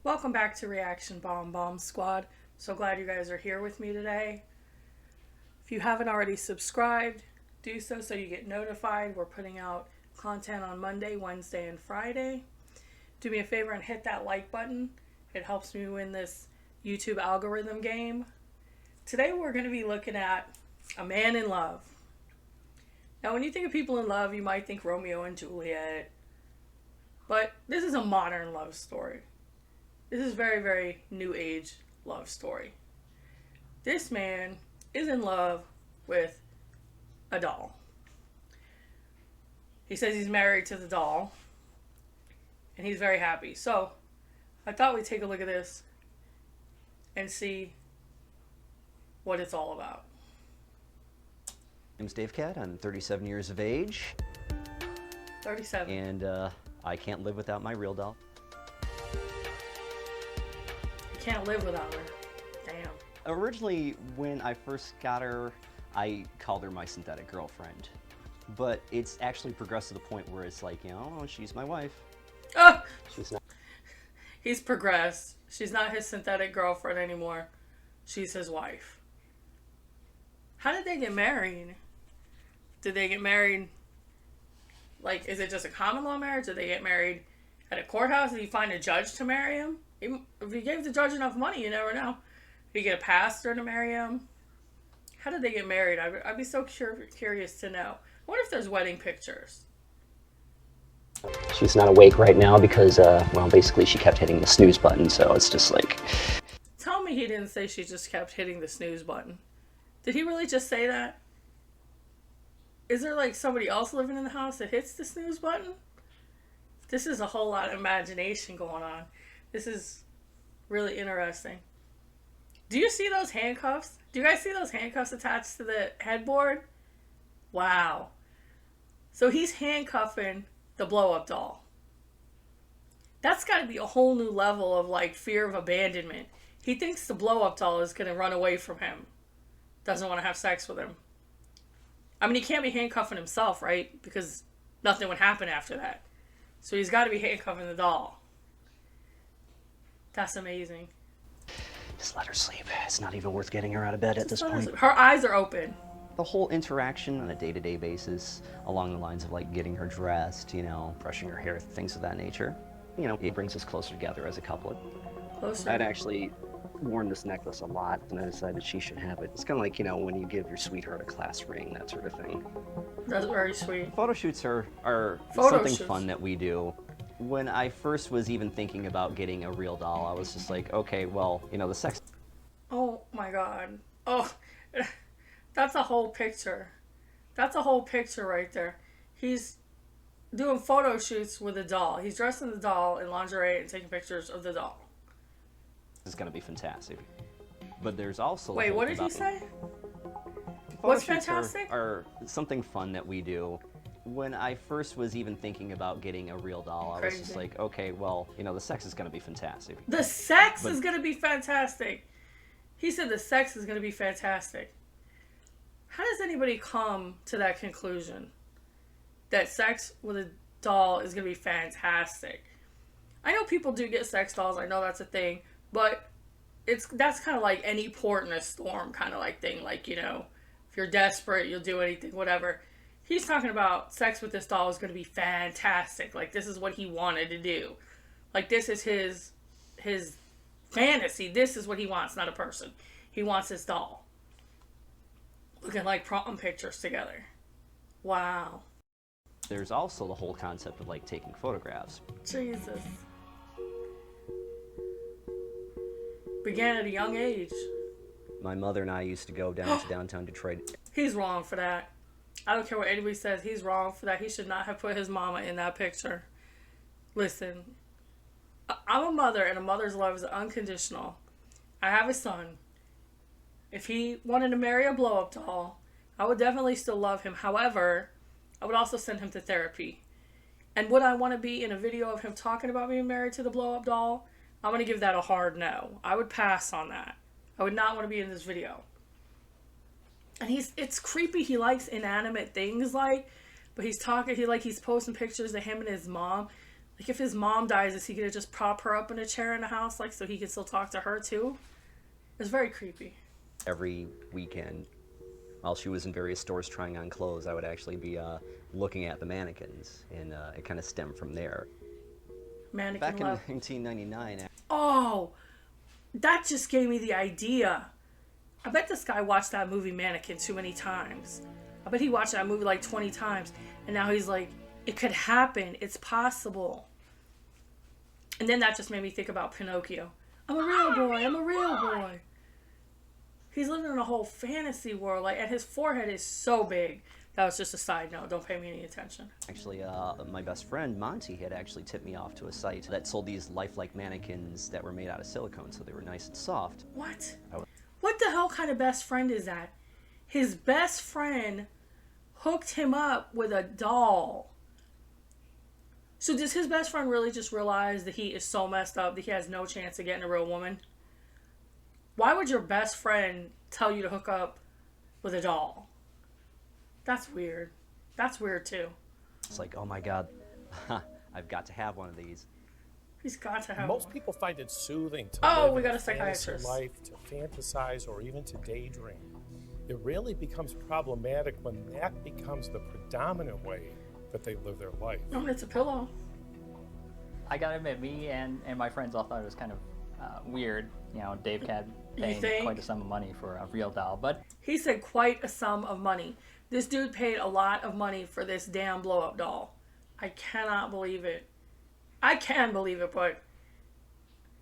Welcome back to Reaction Bomb Squad. So glad you guys are here with me today. If you haven't already subscribed, do so you get notified. We're putting out content on Monday, Wednesday, and Friday. Do me a favor and hit that like button. It helps me win this YouTube algorithm game. Today we're going to be looking at a man in love. Now when you think of people in love, you might think Romeo and Juliet. But this is a modern love story. This is very, very new age love story. This man is in love with a doll. He says he's married to the doll. And he's very happy. So, I thought we'd take a look at this and see what it's all about. My name's Dave Cat. I'm 37 years of age. 37. And I can't live without my real doll. You can't live without her. Damn. Originally, when I first got her, I called her my synthetic girlfriend. But it's actually progressed to the point where it's like, she's my wife. Oh! She's not. He's progressed. She's not his synthetic girlfriend anymore. She's his wife. How did they get married? Did they get married, like, is it just a common law marriage? Did they get married at a courthouse? Did he find a judge to marry him? If he gave the judge enough money, you never know. Did he get a pastor to marry him? How did they get married? I'd be so curious to know. I wonder if there's wedding pictures. She's not awake right now because, basically she kept hitting the snooze button, so it's just like... Tell me he didn't say she just kept hitting the snooze button. Did he really just say that? Is there, like, somebody else living in the house that hits the snooze button? This is a whole lot of imagination going on. This is really interesting. Do you see those handcuffs? Do you guys see those handcuffs attached to the headboard? Wow. So he's handcuffing the blow-up doll. That's got to be a whole new level of, like, fear of abandonment. He thinks the blow-up doll is going to run away from him. Doesn't want to have sex with him. I mean, he can't be handcuffing himself, right? Because nothing would happen after that. So he's got to be handcuffing the doll. That's amazing. Just let her sleep. It's not even worth getting her out of bed at this point. Her eyes are open. The whole interaction on a day-to-day basis, along the lines of, like, getting her dressed, brushing her hair, things of that nature, it brings us closer together as a couple. Closer. I'd actually worn this necklace a lot, and I decided she should have it. It's kind of like, when you give your sweetheart a class ring, that sort of thing. That's very sweet. Photo shoots are Photo something shoots. fun that we do. When I first was even thinking about getting a real doll, I was just like, okay, well, the sex... Oh my god. Oh, that's a whole picture. That's a whole picture right there. He's doing photo shoots with a doll. He's dressing the doll in lingerie and taking pictures of the doll. Is going to be fantastic. But there's also... Wait, what did he say? Photo What's shoots fantastic? Are something fun that we do. When I first was even thinking about getting a real doll, I was just like, okay, well, the sex is going to be fantastic. The sex is going to be fantastic. He said the sex is going to be fantastic. How does anybody come to that conclusion? That sex with a doll is going to be fantastic. I know people do get sex dolls. I know that's a thing. But that's kind of like any port in a storm kind of like thing. Like, if you're desperate, you'll do anything, whatever. He's talking about sex with this doll is going to be fantastic. Like, this is what he wanted to do. Like, this is his fantasy. This is what he wants, not a person. He wants his doll. Looking like prom pictures together. Wow. There's also the whole concept of, like, taking photographs. Jesus. Began at a young age. My mother and I used to go down to downtown Detroit. He's wrong for that. I don't care what anybody says. He's wrong for that. He should not have put his mama in that picture. Listen, I'm a mother, and a mother's love is unconditional. I have a son. If he wanted to marry a blow-up doll, I would definitely still love him. However, I would also send him to therapy. And would I want to be in a video of him talking about being married to the blow-up doll? I'm going to give that a hard no. I would pass on that. I would not want to be in this video. And it's creepy. He likes inanimate things, but he's talking, he's posting pictures of him and his mom. Like, if his mom dies, is he gonna just prop her up in a chair in the house, like, so he can still talk to her too? It's very creepy. Every weekend, while she was in various stores trying on clothes, I would actually be looking at the mannequins, and it kind of stemmed from there. Mannequin Back in love. 1999, Oh, that just gave me the idea. I bet this guy watched that movie Mannequin too many times. I bet he watched that movie like 20 times. And now he's like, it could happen. It's possible. And then that just made me think about Pinocchio. I'm a real boy. I'm a real boy. He's living in a whole fantasy world. Like, and his forehead is so big. That was just a side note. Don't pay me any attention. actually, my best friend Monty had actually tipped me off to a site that sold these lifelike mannequins that were made out of silicone, so they were nice and soft. What? What the hell kind of best friend is that? His best friend hooked him up with a doll. So does his best friend really just realize that he is so messed up that he has no chance of getting a real woman? Why would your best friend tell you to hook up with a doll? That's weird. That's weird too. It's like, oh my God, I've got to have one of these. He's got to have Most one. people find it soothing to Oh, live we in got a fantasy psychiatrist. life, to fantasize, or even to daydream. It really becomes problematic when that becomes the predominant way that they live their life. Oh, it's a pillow. I gotta admit, me and my friends all thought it was kind of weird. You know, Dave had paying think? quite a sum of money for a real doll, but He said quite a sum of money. This dude paid a lot of money for this damn blow-up doll. I cannot believe it. I can believe it, but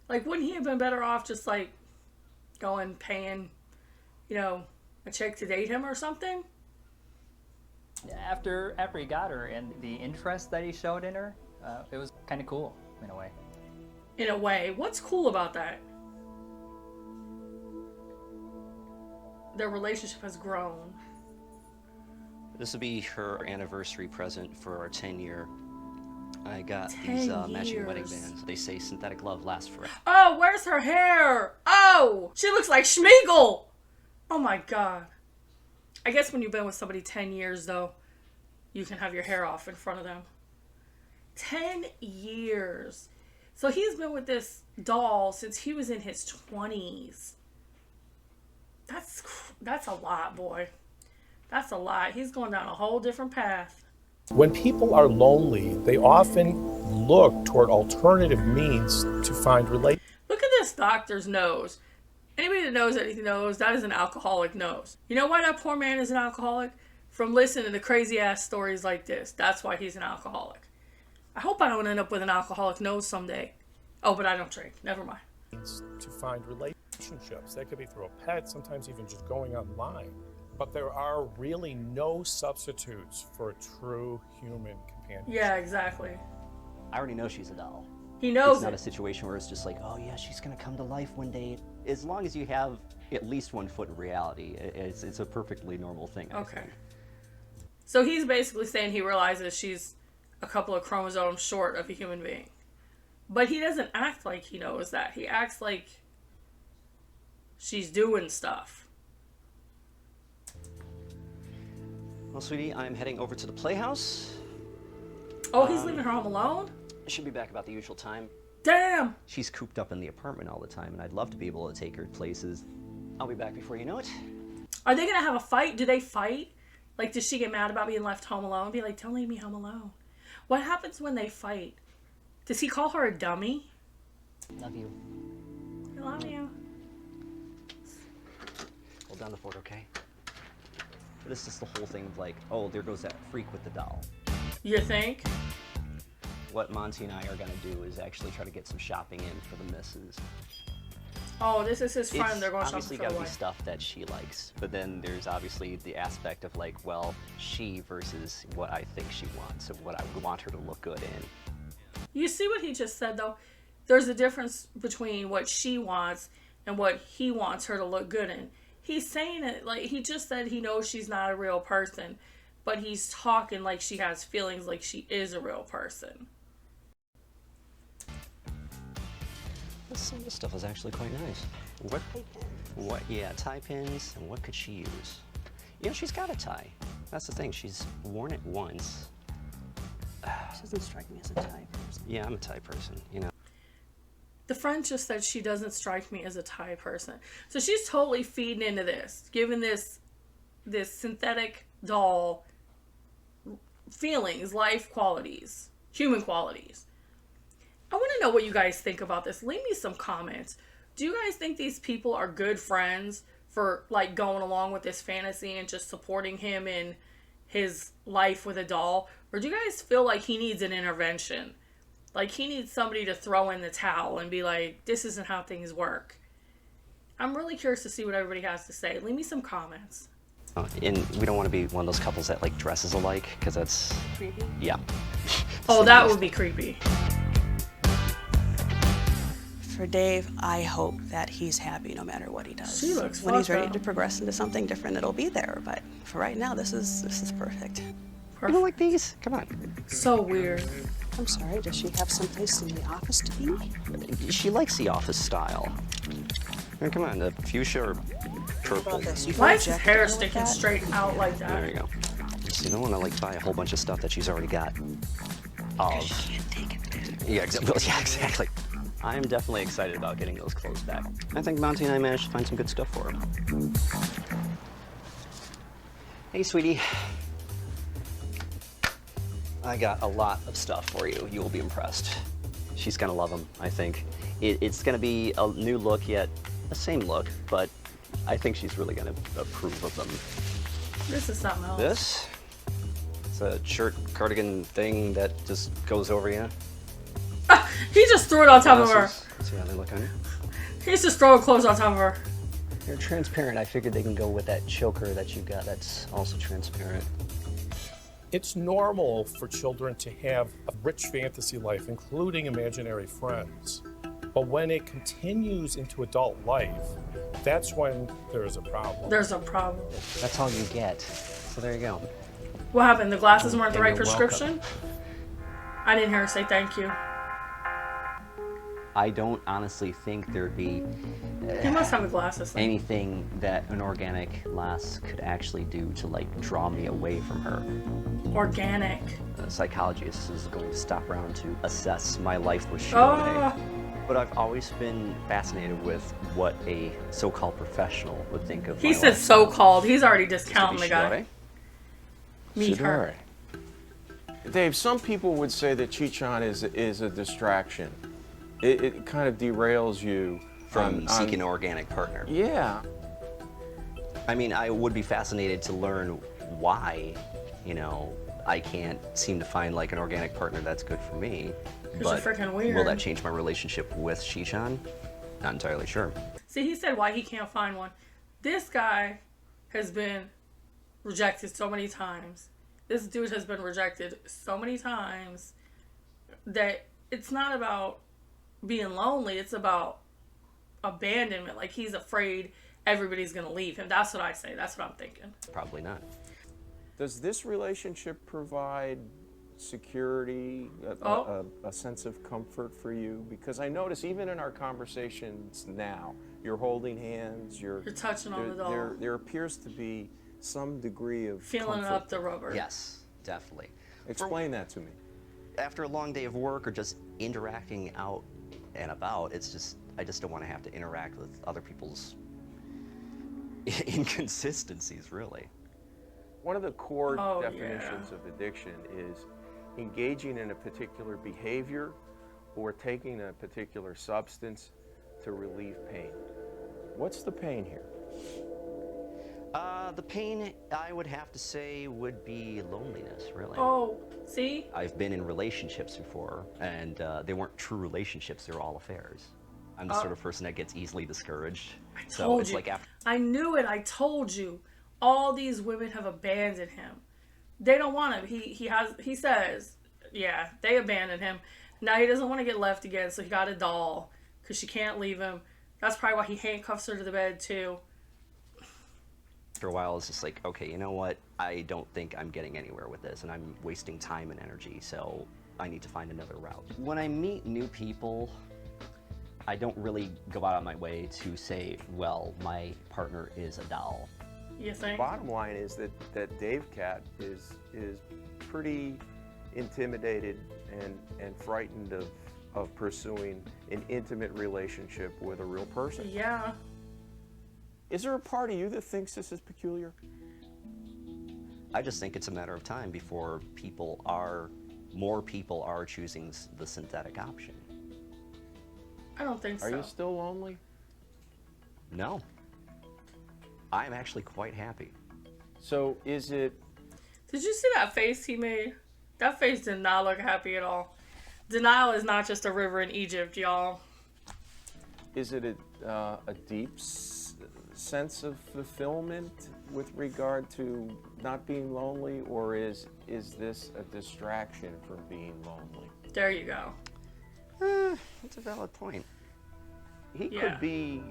like, wouldn't he have been better off just like going paying, you know, a chick to date him or something? after he got her and the interest that he showed in her, it was kind of cool in a way. In a way. What's cool about that? Their relationship has grown. This will be her anniversary present for our 10-year. I got 10 these matching wedding years. bands. They say synthetic love lasts forever. Oh, where's her hair? Oh, she looks like Schmeagol. Oh my God. I guess when you've been with somebody 10 years, though, you can have your hair off in front of them. 10 years. So he's been with this doll since he was in his 20s. That's a lot, boy. That's a lot. He's going down a whole different path. When people are lonely, they often look toward alternative means to find relationships. Look at this doctor's nose. Anybody that knows anything knows that is an alcoholic nose. You know why that poor man is an alcoholic? From listening to crazy ass stories like this. That's why he's an alcoholic. I hope I don't end up with an alcoholic nose someday. Oh, but I don't drink. Never mind. To find relationships. That could be through a pet, sometimes even just going online. But there are really no substitutes for a true human companion. Yeah, exactly. I already know she's a doll. He knows It's not it. a situation where it's just like, oh yeah, she's gonna come to life one day. As long as you have at least 1 foot in reality, it's a perfectly normal thing, I Okay. think. So he's basically saying he realizes she's a couple of chromosomes short of a human being. But he doesn't act like he knows that. He acts like she's doing stuff. Well, sweetie, I'm heading over to the playhouse. Oh, he's leaving her home alone? I should be back about the usual time. Damn! She's cooped up in the apartment all the time, and I'd love to be able to take her places. I'll be back before you know it. Are they gonna have a fight? Do they fight? Like, does she get mad about being left home alone? Be like, don't leave me home alone. What happens when they fight? Does he call her a dummy? Love you. I love you. Hold down the fort, okay? This is the whole thing of like, oh, there goes that freak with the doll. You think? What Monty and I are gonna do is actually try to get some shopping in for the missus. Oh, this is his friend. It's They're going shopping obviously for got the to be wife. stuff that she likes, but then there's obviously the aspect of like, well, she versus what I think she wants and what I would want her to look good in. You see what he just said, though? There's a difference between what she wants and what he wants her to look good in. He's saying it like he just said he knows she's not a real person, but he's talking like she has feelings, like she is a real person. Some of this stuff is actually quite nice. Yeah, tie pins, and what could she use? You know, she's got a tie. That's the thing, she's worn it once. She doesn't strike me as a type person. Yeah, I'm a type person, you know. The friend just said she doesn't strike me as a Thai person. So she's totally feeding into this, giving this synthetic doll feelings, life qualities, human qualities. I want to know what you guys think about this. Leave me some comments. Do you guys think these people are good friends for like going along with this fantasy and just supporting him in his life with a doll? Or do you guys feel like he needs an intervention? Like, he needs somebody to throw in the towel and be like, this isn't how things work. I'm really curious to see what everybody has to say. Leave me some comments. And we don't want to be one of those couples that like dresses alike, because that's Creepy? yeah. Oh, that would be creepy. For Dave, I hope that he's happy no matter what he does. She looks when he's fucked ready up. to progress into something different, it'll be there. But for right now, this is perfect. You don't like these? Come on. So weird. I'm sorry, does she have someplace in the office to be? She likes the office style. I mean, come on, the fuchsia or purple. Why is his hair sticking straight out like that? There you go. So you don't want to like buy a whole bunch of stuff that she's already got. Oh. Yeah, exactly. I'm definitely excited about getting those clothes back. I think Monty and I managed to find some good stuff for her. Hey, sweetie. I got a lot of stuff for you. You will be impressed. She's gonna love them, I think. It's gonna be a new look, yet the same look, but I think she's really gonna approve of them. This is something else. This? It's a shirt cardigan thing that just goes over you. He just threw it on top of her. See how they look on you? He's just throwing clothes on top of her. They're transparent. I figured they can go with that choker that you've got that's also transparent. It's normal for children to have a rich fantasy life, including imaginary friends. But when it continues into adult life, that's when there is a problem. There's a problem. That's all you get. So there you go. What happened? The glasses weren't the And right you're prescription? I didn't hear her say thank you. I don't honestly think there'd be He must have the glasses thing. anything that an organic lass could actually do to like draw me away from her. Organic. A psychologist is going to stop around to assess my life with Shirone. Oh, But I've always been fascinated with what a so-called professional would think of he my said life. so-called. He's already This would discounting be the guy. Shirone. Meet her. Dave, some people would say that Chichon is a distraction. It kind of derails you From seeking an organic partner. Yeah. I mean, I would be fascinated to learn why, you know, I can't seem to find like an organic partner that's good for me. 'Cause you're freaking weird. Will that change my relationship with Shishan? Not entirely sure. See, he said why he can't find one. This guy has been rejected so many times. This dude has been rejected so many times that it's not about being lonely. It's about abandonment. Like, he's afraid everybody's going to leave him. That's what I say. That's what I'm thinking. Probably not. Does this relationship provide security, a sense of comfort for you? Because I notice even in our conversations now, you're holding hands, you're touching on the doll. There appears to be some degree of Feeling comfort. up the rubber. Yes, definitely. Explain that to me. After a long day of work or just interacting out and about, it's just, I just don't want to have to interact with other people's inconsistencies, really. One of the core Oh, definitions of addiction is engaging in a particular behavior or taking a particular substance to relieve pain. What's the pain here? The pain, I would have to say, would be loneliness, really. Oh, see? I've been in relationships before, and they weren't true relationships, they were all affairs. I'm the sort of person that gets easily discouraged. So Told it's you. like after I knew it. I told you. All these women have abandoned him. They don't want him. He says, yeah, they abandoned him. Now he doesn't want to get left again, so he got a doll because she can't leave him. That's probably why he handcuffs her to the bed too. after a while, it's just like, okay, you know what? I don't think I'm getting anywhere with this, and I'm wasting time and energy, so I need to find another route. When I meet new people, I don't really go out of my way to say, well, my partner is a doll. You think? Bottom line is that Dave Cat is pretty intimidated and frightened of pursuing an intimate relationship with a real person. Yeah. Is there a part of you that thinks this is peculiar? I just think it's a matter of time before more people are choosing the synthetic option. I don't think so. Are you still lonely? No. I'm actually quite happy. So is it... Did you see that face he made? That face did not look happy at all. Denial is not just a river in Egypt, y'all. Is it a deep sense of fulfillment with regard to not being lonely, or is this a distraction from being lonely? There you go. That's a valid point. He Yeah. could be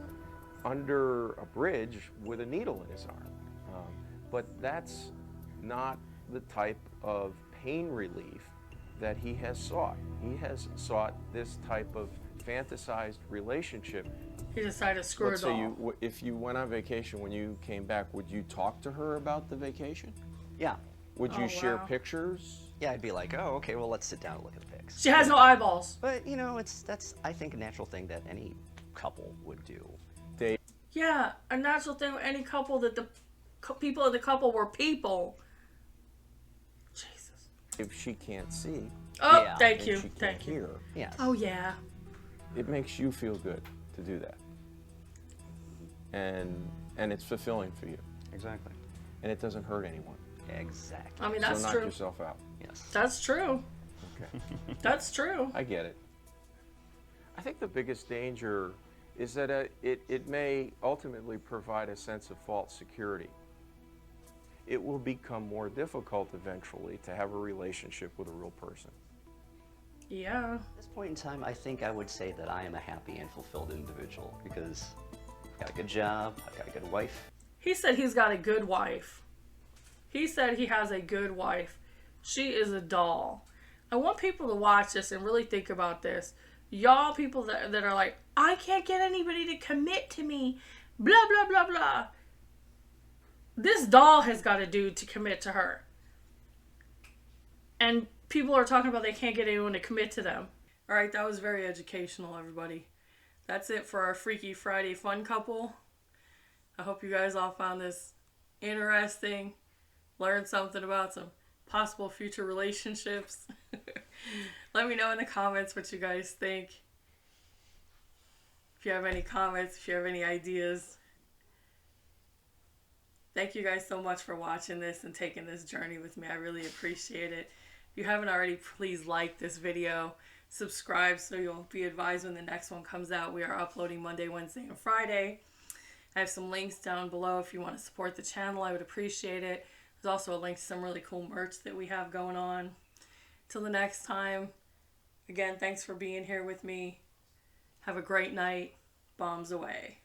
under a bridge with a needle in his arm, but that's not the type of pain relief that he has sought. He has sought this type of fantasized relationship. He decided to screw Let's it say all. if you went on vacation, when you came back, would you talk to her about the vacation? Yeah. Would you Oh, share wow. pictures? Yeah, I'd be like, oh, okay, well, let's sit down and look at the pics. She has no eyeballs. But, you know, that's, I think, a natural thing that any couple would do. Dave, Yeah, a natural thing with any couple that the people in the couple were people. Jesus. if she can't see Oh, Yeah, thank and you. she can't Thank you. hear, Yes. Oh, yeah. it makes you feel good to do that. And it's fulfilling for you. Exactly. And it doesn't hurt anyone. Exactly. I mean, So that's knock true. yourself out. Yes. That's true. Okay. That's true. I get it. I think the biggest danger is that it may ultimately provide a sense of false security. It will become more difficult eventually to have a relationship with a real person. Yeah. At this point in time, I think I would say that I am a happy and fulfilled individual because I've got a good job, I've got a good wife. He said he's got a good wife. He said he has a good wife. She is a doll. I want people to watch this and really think about this. Y'all people that are like, I can't get anybody to commit to me. Blah, blah, blah, blah. This doll has got a dude to commit to her. And people are talking about they can't get anyone to commit to them. All right, that was very educational, everybody. That's it for our Freaky Friday fun couple. I hope you guys all found this interesting. Learned something about some possible future relationships. Let me know in the comments what you guys think. If you have any comments, if you have any ideas. Thank you guys so much for watching this and taking this journey with me. I really appreciate it. If you haven't already, please like this video. Subscribe so you'll be advised when the next one comes out. We are uploading Monday, Wednesday, and Friday. I have some links down below if you want to support the channel. I would appreciate it. There's also a link to some really cool merch that we have going on. Till the next time, again, thanks for being here with me. Have a great night. Bombs away.